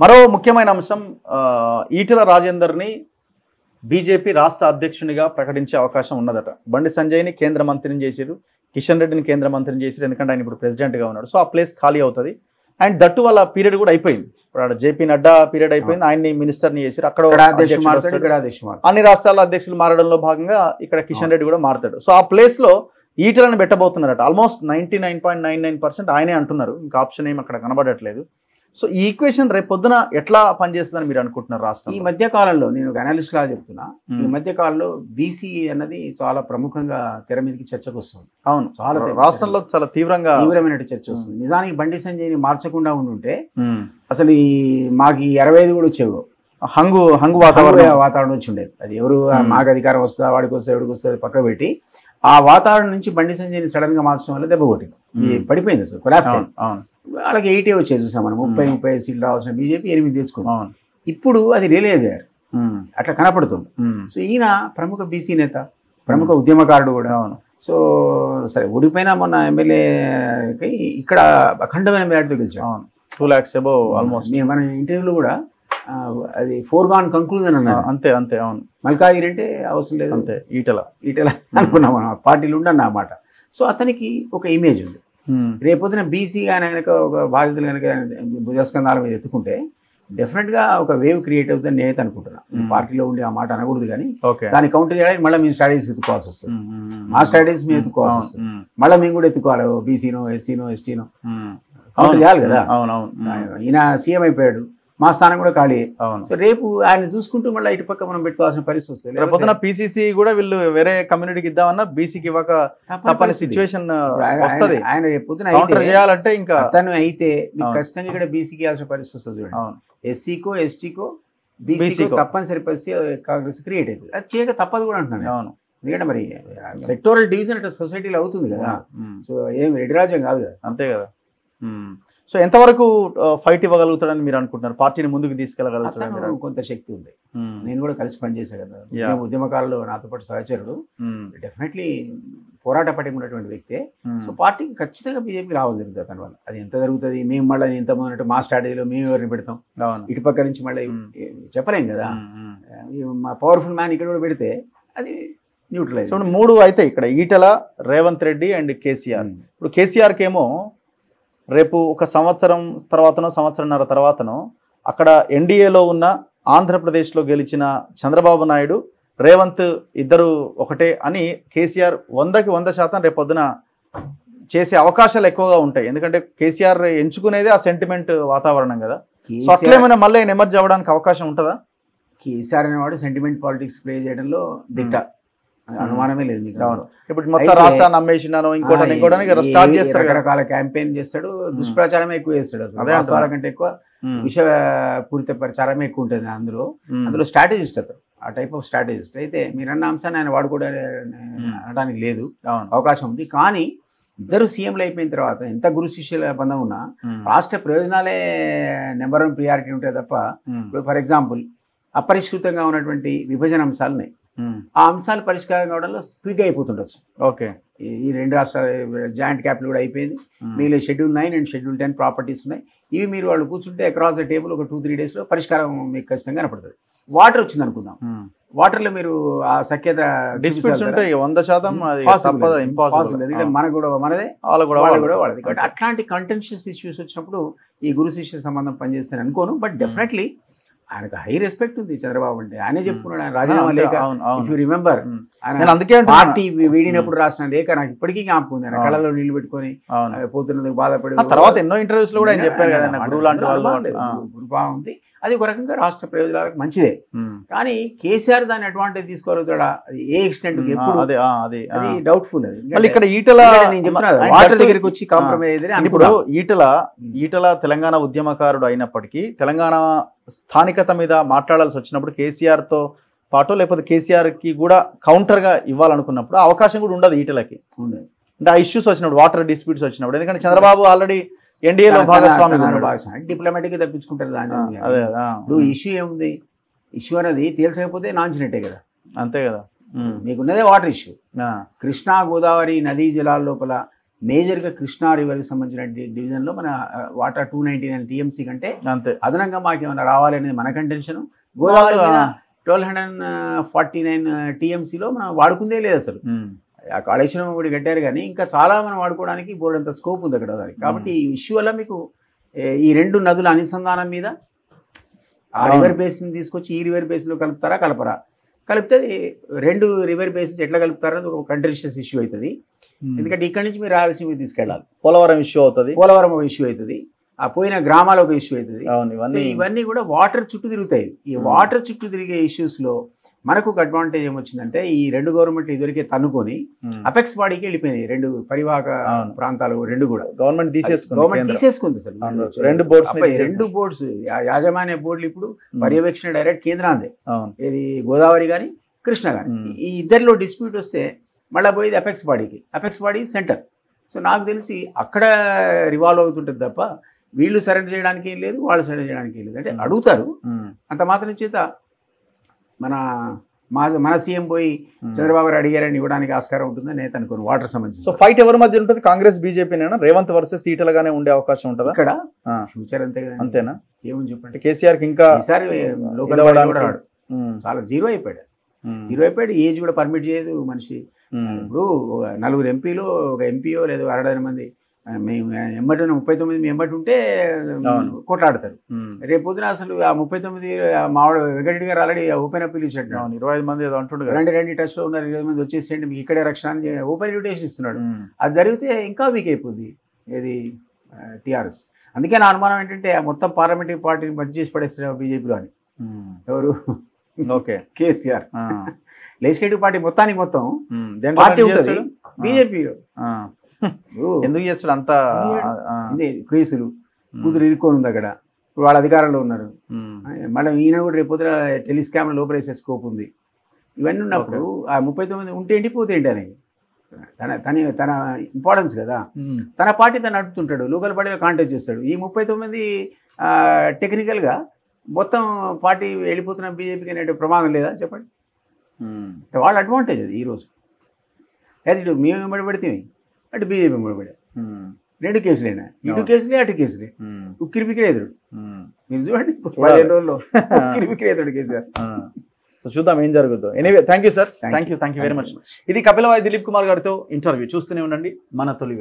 మరో ముఖ్యమైన అంశం ఈటెల రాజేందర్ని బీజేపీ రాష్ట్ర అధ్యక్షునిగా ప్రకటించే అవకాశం ఉన్నదట. బండి సంజయ్ని కేంద్ర మంత్రిని చేసిరు, కిషన్ రెడ్డిని కేంద్ర మంత్రిని చేసిరు, ఎందుకంటే ఆయన ఇప్పుడు ప్రెసిడెంట్గా ఉన్నాడు. సో ఆ ప్లేస్ ఖాళీ అవుతుంది. అండ్ దట్టు వాళ్ళ పీరియడ్ కూడా అయిపోయింది. ఇప్పుడు జేపీ నడ్డా పీరియడ్ అయిపోయింది, ఆయన్ని మినిస్టర్ని చేసిరు. అక్కడ అన్ని రాష్ట్రాల అధ్యక్షులు మారడంలో భాగంగా ఇక్కడ కిషన్ రెడ్డి కూడా మారుతాడు. సో ఆ ప్లేస్లో ఈటెలను పెట్టబోతున్నారట. ఆల్మోస్ట్ 99.99% ఆయనే అంటున్నారు, ఇంకా ఆప్షన్ ఏమి అక్కడ కనబడట్లేదు. సో ఈ ఈక్వేషన్ రేపు పొద్దున ఎట్లా పనిచేస్తుందని మీరు అనుకుంటున్నారు? రాష్ట్రం ఈ మధ్య కాలంలో నేను ఒక అనలిస్ట్ లా చెప్తున్నా, ఈ మధ్య కాలంలో బీసీ అన్నది చాలా ప్రముఖంగా తెర మీదకి చర్చకు వస్తుంది. అవును, చాలా రాష్ట్రంలో చాలా తీవ్రమైన చర్చ వస్తుంది. నిజానికి బండి సంజయ్ని మార్చకుండా ఉండుంటే అసలు ఈ మాకు 65 కూడా వచ్చేవి, హంగు వాతావరణం వచ్చి ఉండేది. అది ఎవరు మాకు అధికారం వస్తా వాడికి వస్తే ఎవరికి వస్తే పక్క పెట్టి ఆ వాతావరణం నుంచి బండి సంజయ్ని సడన్ గా మార్చడం వల్ల దెబ్బ కొట్టింది, పడిపోయింది, అసలు కొలాప్స్ అయింది. వాళ్ళకి 80 వచ్చేది చూసాం మనం, 30 సీట్లు రావాల్సిన బీజేపీ 8 తెచ్చుకుంది. ఇప్పుడు అది రియలైజ్ అయ్యారు, అట్లా కనపడుతుంది. సో ఈయన ప్రముఖ బీసీ నేత, ప్రముఖ ఉద్యమకారుడు కూడా. సో సరే ఓడిపోయినా మొన్న ఎమ్మెల్యేకి ఇక్కడ అఖండమైన మేరతో గెలిచాం, 2 lakhs above ఆల్మోస్ట్. మన ఇంటర్వ్యూలో కూడా అది ఫోర్గాన్ కంక్లూజన్ అన్నారు. అంతే అంతే, అవును. మల్కాగిరి అంటే అవసరం లేదు, అంతే ఈటెల అనుకున్నాం పార్టీలు ఉండన్న మాట. సో అతనికి ఒక ఇమేజ్ ఉంది. రేపొద్దున బీసీ ఆయన కనుక ఒక బాధ్యతలు కనుక భుజస్కంధాల మీద ఎత్తుకుంటే డెఫినెట్గా ఒక వేవ్ క్రియేట్ అవుతుందని నేనైతే అనుకుంటున్నాను. పార్టీలో ఉండి ఆ మాట అనకూడదు, కానీ దాన్ని కౌంటర్ చేయడానికి మళ్ళీ మేము స్ట్రాటజీస్ ఎత్తుకోవాల్సి వస్తుంది. మా స్ట్రాటజీస్ మేము ఎత్తుకోవాల్సి వస్తుంది, మళ్ళీ మేము కూడా ఎత్తుకోవాలి. బీసీనో ఎస్సీనో ఎస్టీనో కౌంటర్ చేయాలి కదా. ఈయన సీఎం అయిపోయాడు, మా స్థానం కూడా ఖాళీ. సో రేపు ఆయన చూసుకుంటూ మళ్ళీ ఇటు పక్క మనం పెట్టుకోవాల్సిన పరిస్థితి వస్తుంది. పొద్దున పీసీసీ కూడా వీళ్ళు వేరే కమ్యూనిటీకి ఇద్దామన్నా బీసీకి ఇవ్వక తప్పని సిచ్యువేషన్ వస్తుంది. ఆయన రేపు పొద్దున చేయాలంటే ఇంకా అతను అయితే ఖచ్చితంగా ఇక్కడ బీసీకి ఇవ్వాల్సిన పరిస్థితి వస్తుంది. చూడండి, ఎస్సీకో ఎస్టీకో బీసీకో తప్పనిసరి పరిస్థితి కాంగ్రెస్ క్రియేట్ అవుతుంది. అది చేయక తప్పదు కూడా అంటున్నాను. ఎందుకంటే మరి సెక్టోరల్ డివిజన్ అట్లా సొసైటీలో అవుతుంది కదా. సో ఏం రెడ్డి రాజ్యం కాదు కదా, అంతే కదా. సో ఎంతవరకు ఫైట్ ఇవ్వగలుగుతాడని మీరు అనుకుంటున్నారు? పార్టీని ముందుకు తీసుకెళ్ళగలుగుతాడు? కొంత శక్తి ఉంది. నేను కూడా కలిసి పనిచేసా కదా, ఉద్యమకాలంలో నాతో పాటు సహచరుడు, డెఫినెట్లీ పోరాట పట్టి ఉన్నటువంటి వ్యక్తే. సో పార్టీకి ఖచ్చితంగా బీజేపీ రావాలి జరుగుతుంది అతని వల్ల. అది ఎంత జరుగుతుంది, మేము మళ్ళీ ఇంతమంది మా స్ట్రాటజీలో మేము ఎవరిని పెడతాం, ఇటుపక్క నుంచి మళ్ళీ చెప్పలేం కదా. మా పవర్ఫుల్ మ్యాన్ ఇక్కడ కూడా పెడితే అది న్యూట్రలైజ్. సో 3 అయితే ఇక్కడ ఈటెల, రేవంత్ రెడ్డి అండ్ కేసీఆర్. ఇప్పుడు కేసీఆర్కి ఏమో రేపు ఒక సంవత్సరం తర్వాతనో సంవత్సరంన్నర తర్వాతనో అక్కడ ఎన్డీఏలో ఉన్న ఆంధ్రప్రదేశ్లో గెలిచిన చంద్రబాబు నాయుడు, రేవంత్ ఇద్దరు ఒకటే అని కేసీఆర్ 100% రేపు పొద్దున చేసే అవకాశాలు ఎక్కువగా ఉంటాయి. ఎందుకంటే కేసీఆర్ ఎంచుకునేది ఆ సెంటిమెంట్ వాతావరణం కదా. సో అట్లేమైనా మళ్ళీ ఎమర్జ్ అవ్వడానికి అవకాశం ఉంటుందా? కేసీఆర్ అనేవాడు సెంటిమెంట్ పాలిటిక్స్ ప్లే చేయడంలో దిట్ట, అనుమానమే లేదు మీకు. ఇప్పుడు మొత్తం రాష్ట్రాన్ని అమ్మేసినాను ఇంకోటి స్టార్ట్ చేస్తారు, రకరకాల క్యాంపెయిన్ చేస్తాడు, దుష్ప్రచారమే ఎక్కువ చేస్తాడు. అసలు వాస్తవాల కంటే ఎక్కువ విషపూరిత ప్రచారమే ఎక్కువ ఉంటుంది అందులో స్ట్రాటజిస్ట్ అతను, ఆ టైప్ ఆఫ్ స్ట్రాటజిస్ట్. అయితే మీరన్న అంశాన్ని ఆయన అనడానికి లేదు, అవకాశం ఉంది. కానీ ఇద్దరు సీఎంలు అయిపోయిన తర్వాత ఎంత గురు శిష్యుల బంధం ఉన్నా రాష్ట్ర ప్రయోజనాలే నెంబర్ 1 ప్రియారిటీ ఉంటాయి తప్ప, ఇప్పుడు ఫర్ ఎగ్జాంపుల్ అపరిష్కృతంగా ఉన్నటువంటి విభజన అంశాలు ఉన్నాయి, ఆ అంశాలు పరిష్కారం కావడంలో క్విక్గా అయిపోతుండొచ్చు. ఓకే, ఈ 2 రాష్ట్రాల జాయింట్ క్యాపిటల్ కూడా అయిపోయింది, మీలో షెడ్యూల్ 9 అండ్ షెడ్యూల్ 10 ప్రాపర్టీస్ ఉన్నాయి. ఇవి మీరు వాళ్ళు కూర్చుంటే అక్రాస్ ద టేబుల్ ఒక 2-3 డేస్లో పరిష్కారం మీకు ఖచ్చితంగా కనపడుతుంది. వాటర్ వచ్చింది అనుకుందాం, వాటర్లో మీరు ఆ సఖ్యత డిస్ప్యూట్స్ ఉంటాయి 100% ఇంపాసిబుల్. ఎందుకంటే మనకు కూడా మనదే, వాళ్ళ కూడా వాళ్ళది. కాబట్టి అట్లాంటి కంటెన్షియస్ ఇష్యూస్ వచ్చినప్పుడు ఈ గురు శిష్య సంబంధం పనిచేస్తాను అనుకోను. బట్ డెఫినెట్లీ ఆయనకు హై రెస్పెక్ట్ ఉంది చంద్రబాబు అంటే. ఆయనే చెప్పుకున్నాడు, ఆయన రాజీనామా లేఖ, ఇఫ్ యూ రిమెంబర్, పార్టీ వీడినప్పుడు రాసిన లేఖ నాకు ఇప్పటికీ జ్ఞాపకం ఉంది. ఆయన కళ్ళలో నీళ్లు పెట్టుకొని పోతున్నందుకు బాధపడి తర్వాత ఎన్నో ఇంటర్వ్యూస్ లో కూడా ఆయన చెప్పారు కదా, గురుభావం ఉంది. అది ఒక రకంగా రాష్ట్ర ప్రయోజనాలకు మంచిదే. కానీ కేసీఆర్ దాన్ని అడ్వాంటేజ్ తీసుకోగలుగుతాడా, అది ఏ ఎక్స్టెంట్ ఎప్పుడు అది డౌట్ఫుల్. అది ఇక్కడ ఈటెల నేను చెప్తున్నా వాటర్ దగ్గరికి వచ్చి కాంప్రమైజ్. ఇప్పుడు ఈటెల తెలంగాణ ఉద్యమకారుడు అయినప్పటికీ తెలంగాణ స్థానికత మీద మాట్లాడాల్సి వచ్చినప్పుడు కేసీఆర్తో పాటు లేకపోతే కేసీఆర్కి కూడా కౌంటర్గా ఇవ్వాలనుకున్నప్పుడు అవకాశం కూడా ఉండదు ఈటెలకి. అంటే ఆ ఇష్యూస్ వచ్చినప్పుడు, వాటర్ డిస్ప్యూట్స్ వచ్చినప్పుడు, ఎందుకంటే చంద్రబాబు ఆల్రెడీ ఎన్డీఏలో భాగస్వామి, డిప్లొమాటిక్ గా తప్పించుకుంటారు దాన్ని. ఇప్పుడు ఇష్యూ ఏముంది, ఇష్యూ అనేది తేల్చకపోతే నాంచినట్టే కదా, అంతే కదా. మీకున్నదే వాటర్ ఇష్యూ. కృష్ణా గోదావరి నదీ జలాల లోపల మేజర్గా కృష్ణా రివర్కి సంబంధించిన డివిజన్లో మన వాటర్ 299 టీఎంసీ కంటే అంతే అదనంగా మాకు ఏమైనా రావాలి అనేది మన కంటెన్షన్. గోదావరి 1249 టీఎంసీలో మనం వాడుకుందే లేదు అసలు. ఆ కాళేశ్వరం కూడా కట్టారు కానీ ఇంకా చాలా మనం వాడుకోవడానికి బోర్డు అంత స్కోప్ ఉంది అక్కడ దానికి. కాబట్టి ఈ ఇష్యూ వల్ల మీకు ఈ రెండు నదుల అనుసంధానం మీద ఆ రివర్ బేసిన్ తీసుకొచ్చి ఈ రివర్ బేసిన్లో కలుపుతారా కలపరా, కలిపితే రెండు రివర్ బేసిన్స్ ఎట్లా కలుపుతారని ఒక కంట్రిషియస్ ఇష్యూ అవుతుంది. ఎందుకంటే ఇక్కడ నుంచి మీరు రాయలసీమకి తీసుకెళ్ళాలి, పోలవరం ఇష్యూ అవుతుంది, పోలవరం ఒక ఇష్యూ అవుతుంది, ఆ పోయిన గ్రామాల ఒక ఇష్యూ అవుతుంది. ఇవన్నీ కూడా వాటర్ చుట్టూ తిరుగుతాయి. ఈ వాటర్ చుట్టూ తిరిగే ఇష్యూస్లో మనకు ఒక అడ్వాంటేజ్ ఏమొచ్చిందంటే ఈ రెండు గవర్నమెంట్లు ఇదివరకే తన్నుకొని అపెక్స్ బాడీకి వెళ్ళిపోయినాయి. రెండు పరివాహక ప్రాంతాలు రెండు కూడా గవర్నమెంట్ తీసేసుకుంది సార్. రెండు బోర్డ్స్ యాజమాన్య బోర్డులు ఇప్పుడు పర్యవేక్షణ డైరెక్ట్ కేంద్రాందే, ఇది గోదావరి కానీ కృష్ణ కానీ. ఈ ఇద్దరిలో డిస్ప్యూట్ వస్తే మళ్ళీ పోయేది అపెక్స్ బాడీ సెంటర్. సో నాకు తెలిసి అక్కడ రివాల్వ్ అవుతుంటుంది తప్ప వీళ్ళు సరెండర్ చేయడానికి ఏం లేదు, వాళ్ళు సరెండర్ చేయడానికి ఏం లేదు. అంటే అడుగుతారు అంత మాత్రం చేత మన సీఎం పోయి చంద్రబాబు గారు అడిగారని ఇవ్వడానికి ఆస్కారం ఉంటుందని నేను అనుకోను వాటర్ సంబంధించి. సో ఫైట్ ఎవరి మధ్య ఉంటుంది? కాంగ్రెస్ బీజేపీనేనా? రేవంత్ వర్సెస్ ఈటలగానే ఉండే అవకాశం ఉంటుందా ఇక్కడ ఫ్యూచర్? అంతేనా? ఏమని చెప్పండి, కేసీఆర్ కి ఇంకా ఈసారి లోకల్ కూడా రాడు, చాలా జీరో అయిపోయాడు. ఏజ్ కూడా పర్మిట్ చేయదు మనిషి. ఇప్పుడు 4 ఎంపీలు ఒక ఎంపీఓ లేదు 60 మంది మేము ఎంబటి 39 మీ ఎంబటి ఉంటే కొట్లాడతారు. రేపు పొద్దున అసలు ఆ 39 మావాడు వెంకటరెడ్డి గారు ఆల్రెడీ ఓపెన్ అప్పీల్ ఇచ్చాడు. 25 మంది ఏదో అంటుండే, రండి టచ్లో ఉన్నారు, 20 మంది వచ్చేసేయండి మీకు ఇక్కడే రక్షణ అని ఓపెన్ ఇన్విటేషన్ ఇస్తున్నాడు. అది జరిగితే ఇంకా వీక్ అయిపోద్ది ఏది టీఆర్ఎస్. అందుకే నా అనుమానం ఏంటంటే మొత్తం పార్లమెంటరీ పార్టీని మధ్య చేసి పడేస్తున్నారు బీజేపీలో అని. ఎవరు? ఓకే, కేసీఆర్. లెజిస్లేటివ్ పార్టీ మొత్తానికి మొత్తం పార్టీ ఉంటుంది బీజేపీలో. ఎందుకు చేస్తాడు అంతా? కేసులు కూతురు ఇరుక్కొని ఉంది అక్కడ, ఇప్పుడు వాళ్ళ అధికారంలో ఉన్నారు. మళ్ళీ ఈయన కూడా రేపు పొద్దున టెలిస్కామ్లో లోపలేసే స్కోప్ ఉంది. ఇవన్నీ ఉన్నప్పుడు ఆ 39 ఉంటే ఏంటి పోతే ఏంటి అనేది తన ఇంపార్టెన్స్ కదా. తన పార్టీ తను నడుపుతుంటాడు, లోకల్ పార్టీలో కాంటాక్ట్ చేస్తాడు. ఈ 39 టెక్నికల్గా మొత్తం పార్టీ వెళ్ళిపోతున్న బీజేపీకి అనే ప్రమాదం లేదా చెప్పండి? వాళ్ళ అడ్వాంటేజ్ అది ఈరోజు. అయితే ఇటు మేము వెంబడి పెడితే అటు బీజేపీ వెంబడి రెండు కేసులేనా, ఇటు కేసులే అటు కేసులే, ఉక్కిరిబిక్కిరి ఎదురు. మీరు చూడండి 15 రోజుల్లో ఉక్కిరిబిక్కిరి ఎదురు కేసీఆర్. సో చూద్దాం ఏం జరుగుతుందో. Anyway thank you sir, thank you very much. ఇది కపిలవాయి దిలీప్ కుమార్ గారితో ఇంటర్వ్యూ. చూస్తూనే ఉండండి మన తొలి వెలుగు.